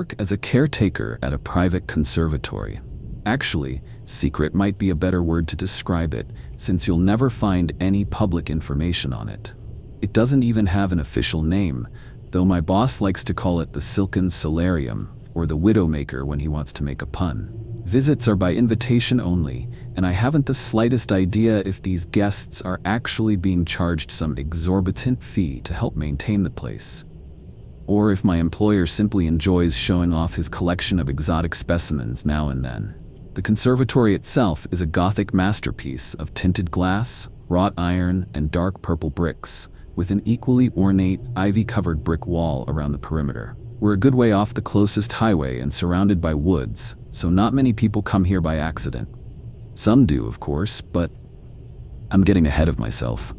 work as a caretaker at a private conservatory. Actually, secret might be a better word to describe it, since you'll never find any public information on it. It doesn't even have an official name, though my boss likes to call it the Silken Solarium, or the Widowmaker when he wants to make a pun. Visits are by invitation only, and I haven't the slightest idea if these guests are actually being charged some exorbitant fee to help maintain the place, or if my employer simply enjoys showing off his collection of exotic specimens now and then. The conservatory itself is a Gothic masterpiece of tinted glass, wrought iron, and dark purple bricks, with an equally ornate, ivy-covered brick wall around the perimeter. We're a good way off the closest highway and surrounded by woods, so not many people come here by accident. Some do, of course, but I'm getting ahead of myself.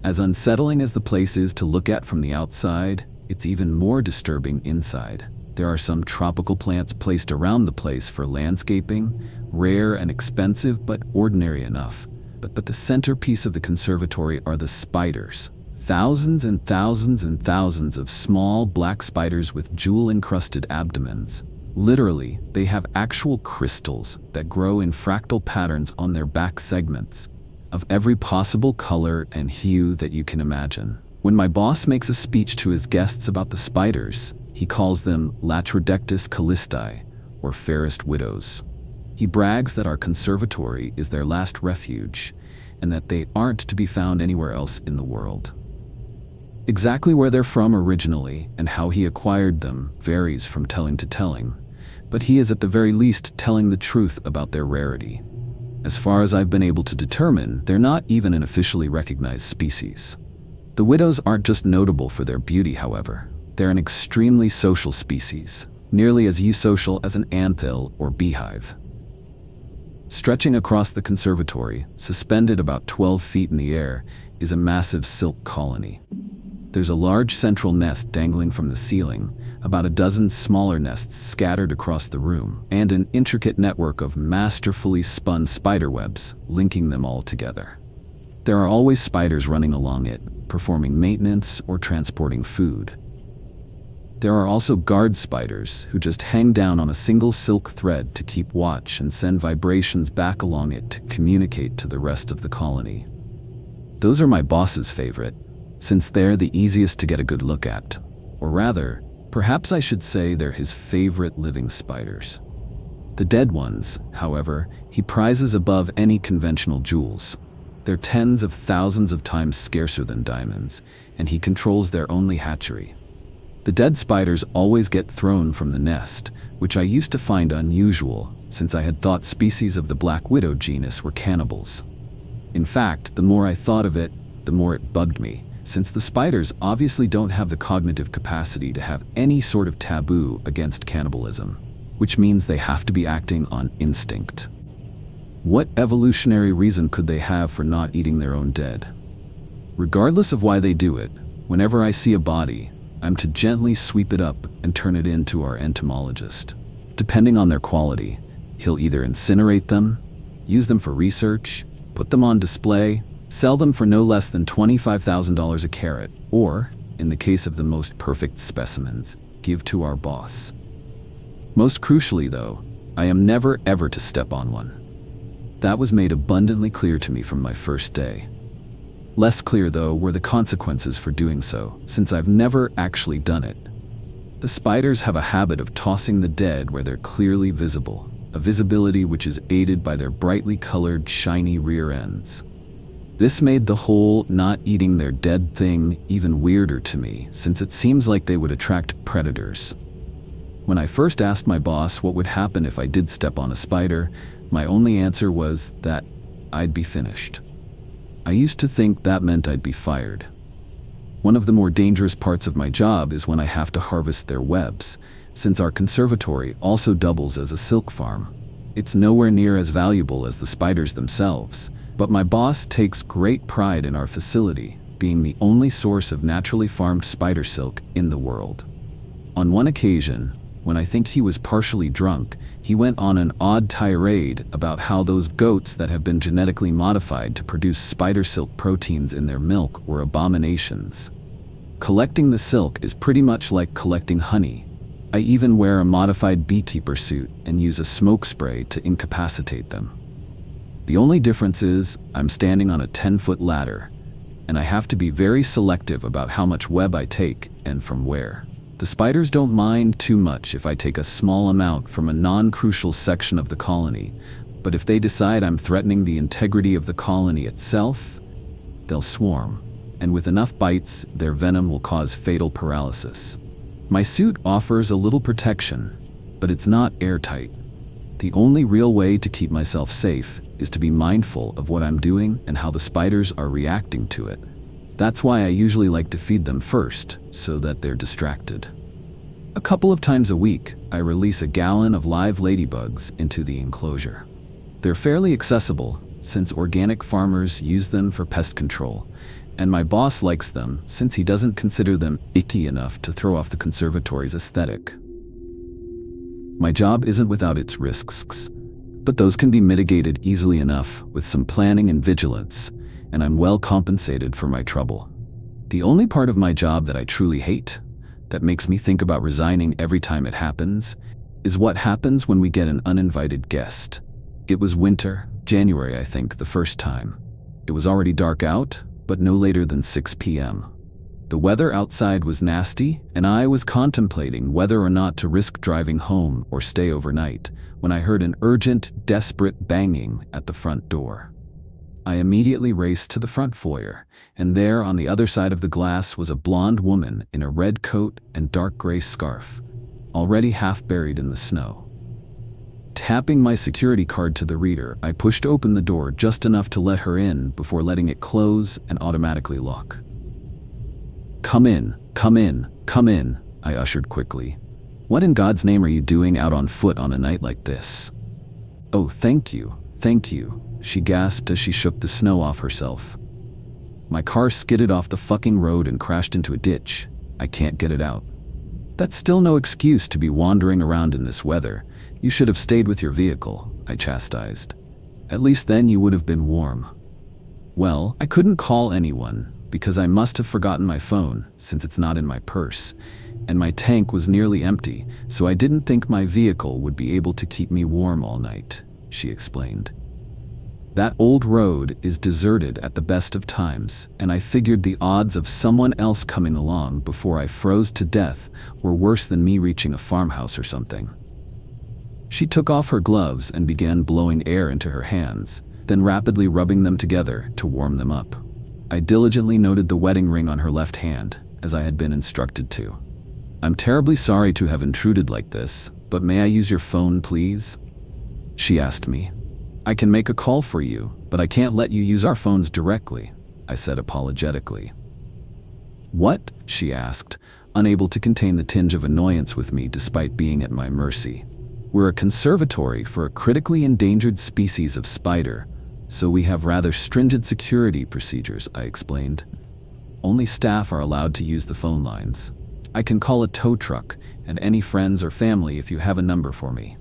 As unsettling as the place is to look at from the outside, it's even more disturbing inside. There are some tropical plants placed around the place for landscaping, rare and expensive but ordinary enough. But the centerpiece of the conservatory are the spiders. Thousands and thousands and thousands of small black spiders with jewel-encrusted abdomens. Literally, they have actual crystals that grow in fractal patterns on their back segments, of every possible color and hue that you can imagine. When my boss makes a speech to his guests about the spiders, he calls them Latrodectus callistae, or fairest widows. He brags that our conservatory is their last refuge, and that they aren't to be found anywhere else in the world. Exactly where they're from originally and how he acquired them varies from telling to telling, but he is at the very least telling the truth about their rarity. As far as I've been able to determine, they're not even an officially recognized species. The widows aren't just notable for their beauty, however. They're an extremely social species, nearly as eusocial as an anthill or beehive. Stretching across the conservatory, suspended about 12 feet in the air, is a massive silk colony. There's a large central nest dangling from the ceiling, about a dozen smaller nests scattered across the room, and an intricate network of masterfully spun spiderwebs linking them all together. There are always spiders running along it, performing maintenance or transporting food. There are also guard spiders who just hang down on a single silk thread to keep watch and send vibrations back along it to communicate to the rest of the colony. Those are my boss's favorite, since they're the easiest to get a good look at. Or rather, perhaps I should say they're his favorite living spiders. The dead ones, however, he prizes above any conventional jewels. They're tens of thousands of times scarcer than diamonds, and he controls their only hatchery. The dead spiders always get thrown from the nest, which I used to find unusual, since I had thought species of the black widow genus were cannibals. In fact, the more I thought of it, the more it bugged me, since the spiders obviously don't have the cognitive capacity to have any sort of taboo against cannibalism, which means they have to be acting on instinct. What evolutionary reason could they have for not eating their own dead? Regardless of why they do it, whenever I see a body, I'm to gently sweep it up and turn it in to our entomologist. Depending on their quality, he'll either incinerate them, use them for research, put them on display, sell them for no less than $25,000 a carat, or, in the case of the most perfect specimens, give to our boss. Most crucially though, I am never ever to step on one. That was made abundantly clear to me from my first day. Less clear, though, were the consequences for doing so, since I've never actually done it. The spiders have a habit of tossing the dead where they're clearly visible, a visibility which is aided by their brightly colored, shiny rear ends. This made the whole not eating their dead thing even weirder to me, since it seems like they would attract predators. When I first asked my boss what would happen if I did step on a spider, my only answer was that I'd be finished. I used to think that meant I'd be fired. One of the more dangerous parts of my job is when I have to harvest their webs, since our conservatory also doubles as a silk farm. It's nowhere near as valuable as the spiders themselves, but my boss takes great pride in our facility, being the only source of naturally farmed spider silk in the world. On one occasion, when I think he was partially drunk, he went on an odd tirade about how those goats that have been genetically modified to produce spider silk proteins in their milk were abominations. Collecting the silk is pretty much like collecting honey. I even wear a modified beekeeper suit and use a smoke spray to incapacitate them. The only difference is I'm standing on a 10-foot ladder, and I have to be very selective about how much web I take and from where. The spiders don't mind too much if I take a small amount from a non-crucial section of the colony, but if they decide I'm threatening the integrity of the colony itself, they'll swarm, and with enough bites, their venom will cause fatal paralysis. My suit offers a little protection, but it's not airtight. The only real way to keep myself safe is to be mindful of what I'm doing and how the spiders are reacting to it. That's why I usually like to feed them first, so that they're distracted. A couple of times a week, I release a gallon of live ladybugs into the enclosure. They're fairly accessible, since organic farmers use them for pest control, and my boss likes them since he doesn't consider them icky enough to throw off the conservatory's aesthetic. My job isn't without its risks, but those can be mitigated easily enough with some planning and vigilance, and I'm well compensated for my trouble. The only part of my job that I truly hate, that makes me think about resigning every time it happens, is what happens when we get an uninvited guest. It was winter, January I think, the first time. It was already dark out, but no later than 6 p.m. The weather outside was nasty, and I was contemplating whether or not to risk driving home or stay overnight, when I heard an urgent, desperate banging at the front door. I immediately raced to the front foyer, and there on the other side of the glass was a blonde woman in a red coat and dark gray scarf, already half buried in the snow. Tapping my security card to the reader, I pushed open the door just enough to let her in before letting it close and automatically lock. "Come in, come in, come in," I ushered quickly. "What in God's name are you doing out on foot on a night like this?" "Oh, thank you," she gasped as she shook the snow off herself. "My car skidded off the fucking road and crashed into a ditch. I can't get it out." "That's still no excuse to be wandering around in this weather. You should have stayed with your vehicle," I chastised. "At least then you would have been warm." "Well, I couldn't call anyone because I must have forgotten my phone since it's not in my purse, and my tank was nearly empty, so I didn't think my vehicle would be able to keep me warm all night," she explained. "That old road is deserted at the best of times, and I figured the odds of someone else coming along before I froze to death were worse than me reaching a farmhouse or something." She took off her gloves and began blowing air into her hands, then rapidly rubbing them together to warm them up. I diligently noted the wedding ring on her left hand, as I had been instructed to. "I'm terribly sorry to have intruded like this, but may I use your phone, please?" she asked me. "I can make a call for you, but I can't let you use our phones directly," I said apologetically. "What?" she asked, unable to contain the tinge of annoyance with me despite being at my mercy. "We're a conservatory for a critically endangered species of spider, so we have rather stringent security procedures," I explained. "Only staff are allowed to use the phone lines. I can call a tow truck and any friends or family if you have a number for me."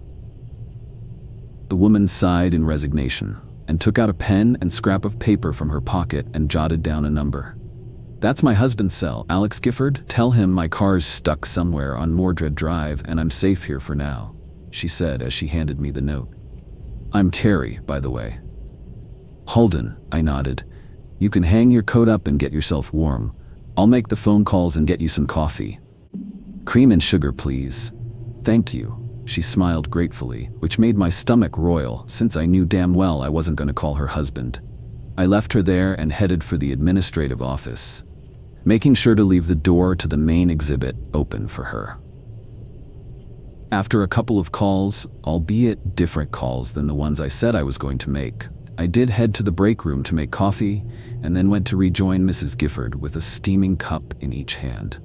The woman sighed in resignation and took out a pen and scrap of paper from her pocket and jotted down a number. "That's my husband's cell, Alex Gifford. Tell him my car's stuck somewhere on Mordred Drive and I'm safe here for now," she said as she handed me the note. "I'm Carrie, by the way." "Holden," I nodded. "You can hang your coat up and get yourself warm. I'll make the phone calls and get you some coffee." "Cream and sugar, please." "Thank you." She smiled gratefully, which made my stomach roil since I knew damn well I wasn't going to call her husband. I left her there and headed for the administrative office, making sure to leave the door to the main exhibit open for her. After a couple of calls, albeit different calls than the ones I said I was going to make, I did head to the break room to make coffee and then went to rejoin Mrs. Gifford with a steaming cup in each hand.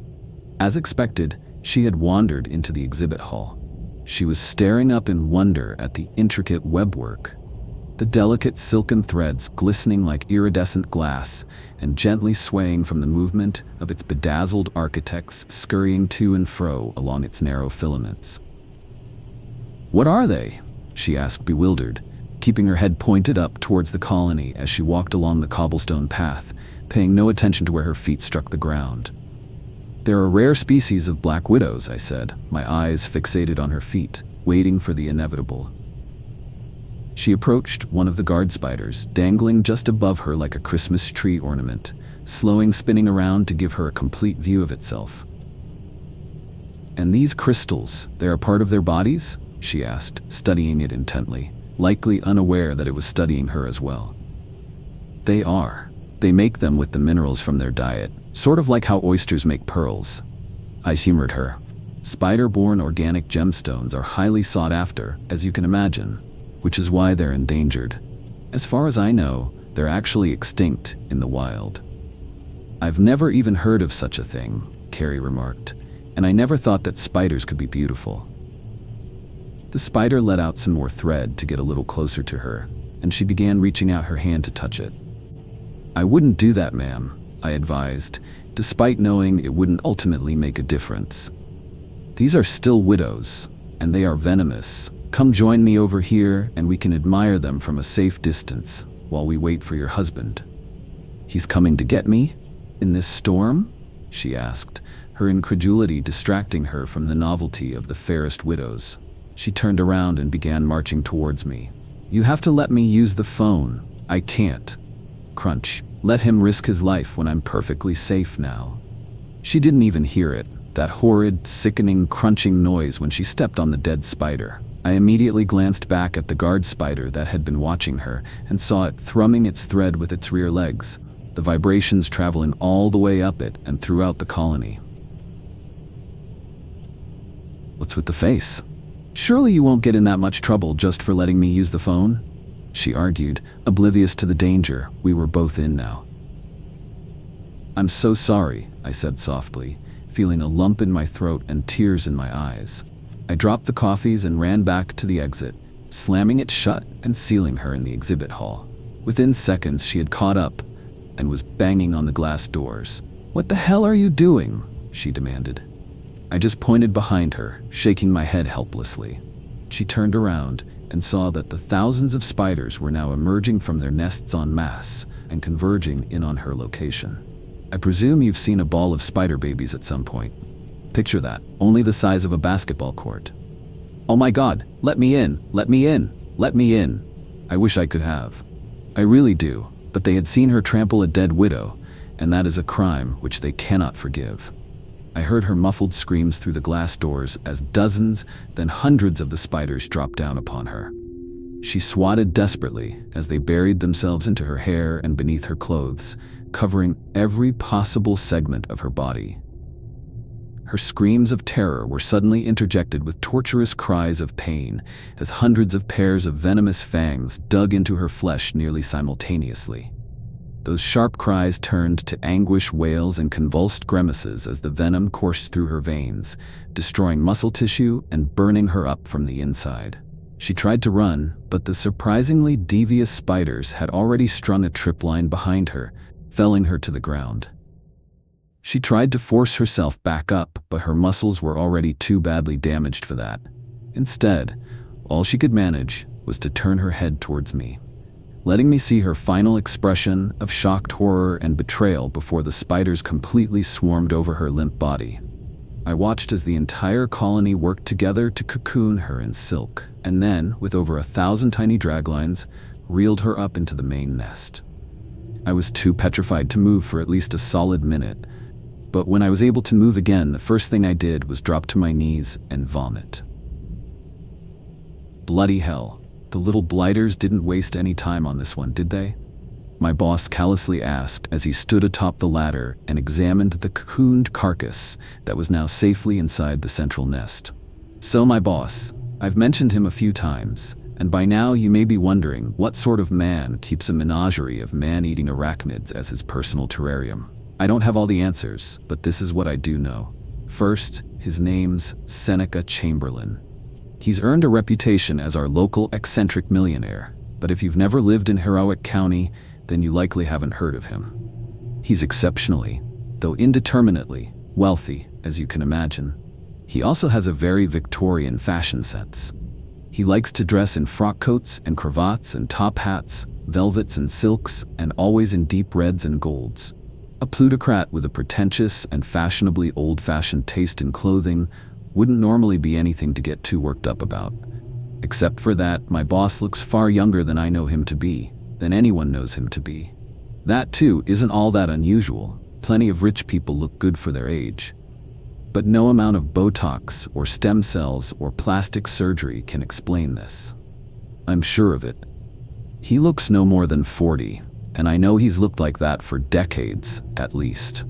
As expected, she had wandered into the exhibit hall. She was staring up in wonder at the intricate webwork, the delicate silken threads glistening like iridescent glass and gently swaying from the movement of its bedazzled architects scurrying to and fro along its narrow filaments. "What are they?" she asked, bewildered, keeping her head pointed up towards the colony as she walked along the cobblestone path, paying no attention to where her feet struck the ground. They're a rare species of black widows, I said, my eyes fixated on her feet, waiting for the inevitable. She approached one of the guard spiders, dangling just above her like a Christmas tree ornament, slowing spinning around to give her a complete view of itself. "And these crystals, they're a part of their bodies?" she asked, studying it intently, likely unaware that it was studying her as well. "They are. They make them with the minerals from their diet, sort of like how oysters make pearls." I humored her. Spider-borne organic gemstones are highly sought after, as you can imagine, which is why they're endangered. As far as I know, they're actually extinct in the wild. "I've never even heard of such a thing," Carrie remarked, "and I never thought that spiders could be beautiful." The spider let out some more thread to get a little closer to her, and she began reaching out her hand to touch it. "I wouldn't do that, ma'am," I advised, despite knowing it wouldn't ultimately make a difference. "These are still widows, and they are venomous. Come join me over here and we can admire them from a safe distance while we wait for your husband." "He's coming to get me? In this storm?" she asked, her incredulity distracting her from the novelty of the fairest widows. She turned around and began marching towards me. "You have to let me use the phone. I can't." Crunch. "Let him risk his life when I'm perfectly safe now." She didn't even hear it, that horrid, sickening, crunching noise when she stepped on the dead spider. I immediately glanced back at the guard spider that had been watching her and saw it thrumming its thread with its rear legs, the vibrations traveling all the way up it and throughout the colony. "What's with the face? Surely you won't get in that much trouble just for letting me use the phone?" she argued, oblivious to the danger we were both in now. "I'm so sorry," I said softly, feeling a lump in my throat and tears in my eyes. I dropped the coffees and ran back to the exit, slamming it shut and sealing her in the exhibit hall. Within seconds, she had caught up and was banging on the glass doors. "What the hell are you doing?" she demanded. I just pointed behind her, shaking my head helplessly. She turned around and saw that the thousands of spiders were now emerging from their nests en masse and converging in on her location. I presume you've seen a ball of spider babies at some point. Picture that, only the size of a basketball court. "Oh my God, let me in, let me in, let me in." I wish I could have. I really do, but they had seen her trample a dead widow, and that is a crime which they cannot forgive. I heard her muffled screams through the glass doors as dozens, then hundreds of the spiders dropped down upon her. She swatted desperately as they buried themselves into her hair and beneath her clothes, covering every possible segment of her body. Her screams of terror were suddenly interjected with torturous cries of pain as hundreds of pairs of venomous fangs dug into her flesh nearly simultaneously. Those sharp cries turned to anguish wails and convulsed grimaces as the venom coursed through her veins, destroying muscle tissue and burning her up from the inside. She tried to run, but the surprisingly devious spiders had already strung a tripline behind her, felling her to the ground. She tried to force herself back up, but her muscles were already too badly damaged for that. Instead, all she could manage was to turn her head towards me, letting me see her final expression of shocked horror and betrayal before the spiders completely swarmed over her limp body. I watched as the entire colony worked together to cocoon her in silk, and then, with over 1,000 tiny draglines, reeled her up into the main nest. I was too petrified to move for at least a solid minute, but when I was able to move again, the first thing I did was drop to my knees and vomit. Bloody hell, the little blighters didn't waste any time on this one, did they? My boss callously asked as he stood atop the ladder and examined the cocooned carcass that was now safely inside the central nest. So my boss, I've mentioned him a few times, and by now you may be wondering what sort of man keeps a menagerie of man-eating arachnids as his personal terrarium. I don't have all the answers, but this is what I do know. First, his name's Seneca Chamberlain. He's earned a reputation as our local eccentric millionaire, but if you've never lived in Heroic County, then you likely haven't heard of him. He's exceptionally, though indeterminately, wealthy, as you can imagine. He also has a very Victorian fashion sense. He likes to dress in frock coats and cravats and top hats, velvets and silks, and always in deep reds and golds. A plutocrat with a pretentious and fashionably old-fashioned taste in clothing wouldn't normally be anything to get too worked up about. Except for that, my boss looks far younger than I know him to be, than anyone knows him to be. That, too, isn't all that unusual. Plenty of rich people look good for their age. But no amount of Botox or stem cells or plastic surgery can explain this. I'm sure of it. He looks no more than 40, and I know he's looked like that for decades, at least.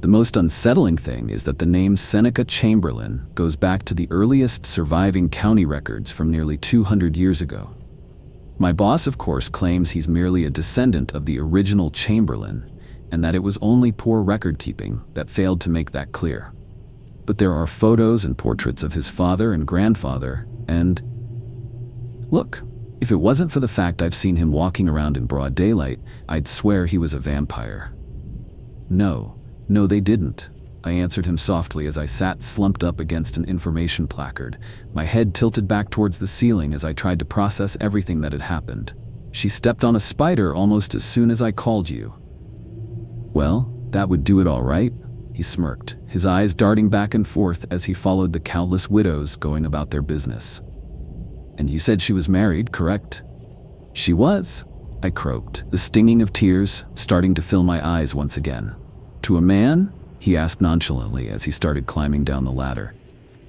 The most unsettling thing is that the name Seneca Chamberlain goes back to the earliest surviving county records from nearly 200 years ago. My boss, of course, claims he's merely a descendant of the original Chamberlain, and that it was only poor record-keeping that failed to make that clear. But there are photos and portraits of his father and grandfather, and... Look, if it wasn't for the fact I've seen him walking around in broad daylight, I'd swear he was a vampire. No, they didn't, I answered him softly as I sat slumped up against an information placard, my head tilted back towards the ceiling as I tried to process everything that had happened. She stepped on a spider almost as soon as I called you. Well, that would do it all right, he smirked, his eyes darting back and forth as he followed the countless widows going about their business. And you said she was married, correct? She was, I croaked, the stinging of tears starting to fill my eyes once again. To a man? He asked nonchalantly as he started climbing down the ladder.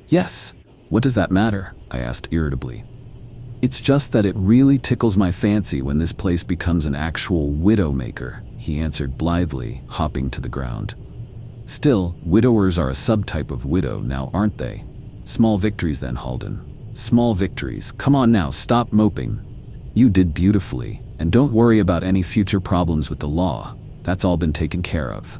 Yes, what does that matter? I asked irritably. It's just that it really tickles my fancy when this place becomes an actual widow-maker, he answered blithely, hopping to the ground. Still, widowers are a subtype of widow now, aren't they? Small victories then, Halden. Small victories. Come on now, stop moping. You did beautifully, and don't worry about any future problems with the law. That's all been taken care of.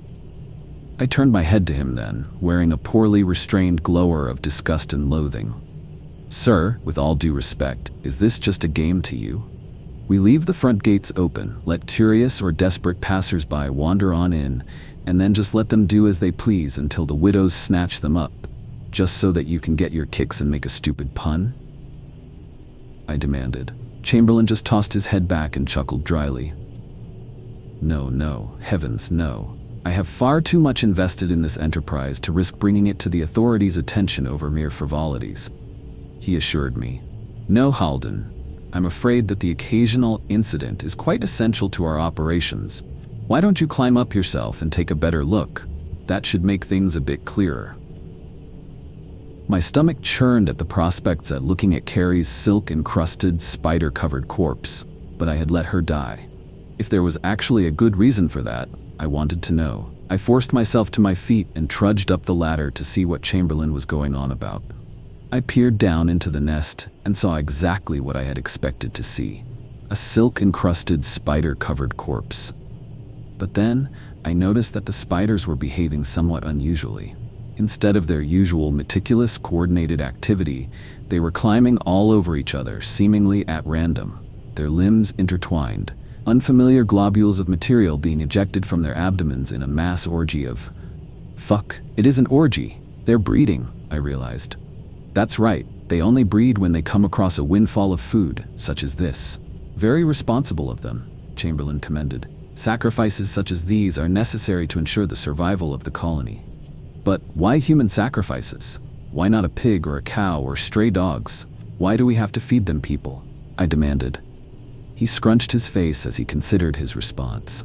I turned my head to him then, wearing a poorly restrained glower of disgust and loathing. Sir, with all due respect, is this just a game to you? We leave the front gates open, let curious or desperate passers-by wander on in, and then just let them do as they please until the widows snatch them up, just so that you can get your kicks and make a stupid pun? I demanded. Chamberlain just tossed his head back and chuckled dryly. No, heavens no. I have far too much invested in this enterprise to risk bringing it to the authorities' attention over mere frivolities, he assured me. No, Halden. I'm afraid that the occasional incident is quite essential to our operations. Why don't you climb up yourself and take a better look? That should make things a bit clearer. My stomach churned at the prospects at looking at Carrie's silk-encrusted, spider-covered corpse, but I had let her die. If there was actually a good reason for that, I wanted to know. I forced myself to my feet and trudged up the ladder to see what Chamberlain was going on about. I peered down into the nest and saw exactly what I had expected to see. A silk-encrusted, spider-covered corpse. But then, I noticed that the spiders were behaving somewhat unusually. Instead of their usual meticulous, coordinated activity, they were climbing all over each other, seemingly at random, their limbs intertwined, unfamiliar globules of material being ejected from their abdomens in a mass orgy of... Fuck, it is an orgy. They're breeding, I realized. That's right, they only breed when they come across a windfall of food, such as this. Very responsible of them, Chamberlain commended. Sacrifices such as these are necessary to ensure the survival of the colony. But why human sacrifices? Why not a pig or a cow or stray dogs? Why do we have to feed them people? I demanded. He scrunched his face as he considered his response.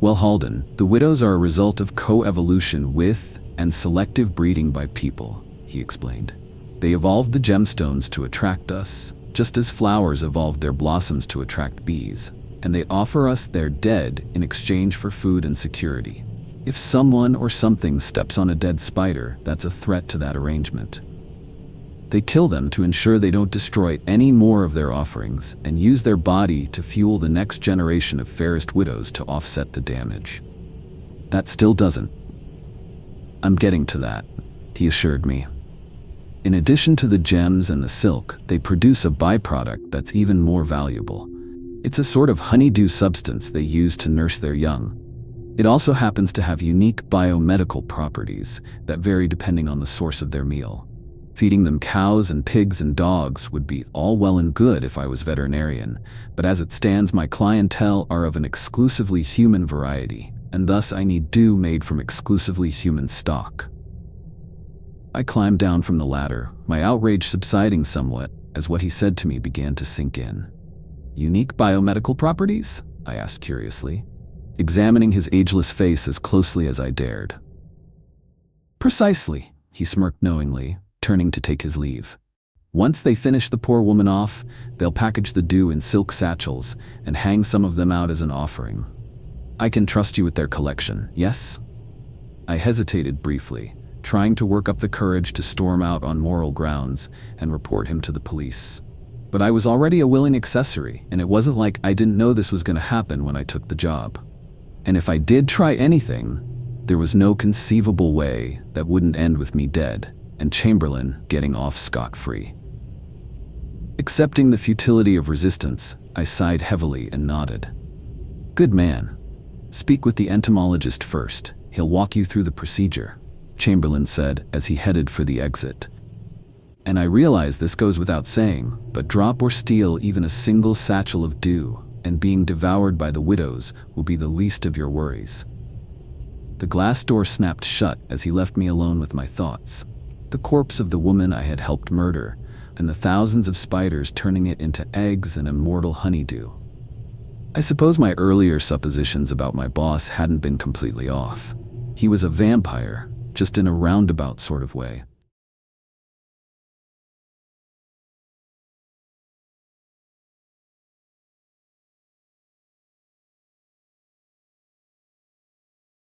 Well, Halden, the widows are a result of co-evolution with and selective breeding by people, he explained. They evolved the gemstones to attract us, just as flowers evolved their blossoms to attract bees, and they offer us their dead in exchange for food and security. If someone or something steps on a dead spider, that's a threat to that arrangement. They kill them to ensure they don't destroy any more of their offerings and use their body to fuel the next generation of fairest widows to offset the damage. That still doesn't. I'm getting to that, he assured me. In addition to the gems and the silk, they produce a byproduct that's even more valuable. It's a sort of honeydew substance they use to nurse their young. It also happens to have unique biomedical properties that vary depending on the source of their meal. Feeding them cows and pigs and dogs would be all well and good if I was veterinarian, but as it stands, my clientele are of an exclusively human variety, and thus I need dew made from exclusively human stock. I climbed down from the ladder, my outrage subsiding somewhat as what he said to me began to sink in. Unique biomedical properties? I asked curiously, examining his ageless face as closely as I dared. Precisely, he smirked knowingly, turning to take his leave. Once they finish the poor woman off, they'll package the dew in silk satchels and hang some of them out as an offering. I can trust you with their collection, yes? I hesitated briefly, trying to work up the courage to storm out on moral grounds and report him to the police. But I was already a willing accessory, and it wasn't like I didn't know this was going to happen when I took the job. And if I did try anything, there was no conceivable way that wouldn't end with me dead and Chamberlain getting off scot-free. Accepting the futility of resistance, I sighed heavily and nodded. Good man. Speak with the entomologist first. He'll walk you through the procedure, Chamberlain said as he headed for the exit. And I realize this goes without saying, but drop or steal even a single satchel of dew, and being devoured by the widows will be the least of your worries. The glass door snapped shut as he left me alone with my thoughts. The corpse of the woman I had helped murder, and the thousands of spiders turning it into eggs and immortal honeydew. I suppose my earlier suppositions about my boss hadn't been completely off. He was a vampire, just in a roundabout sort of way.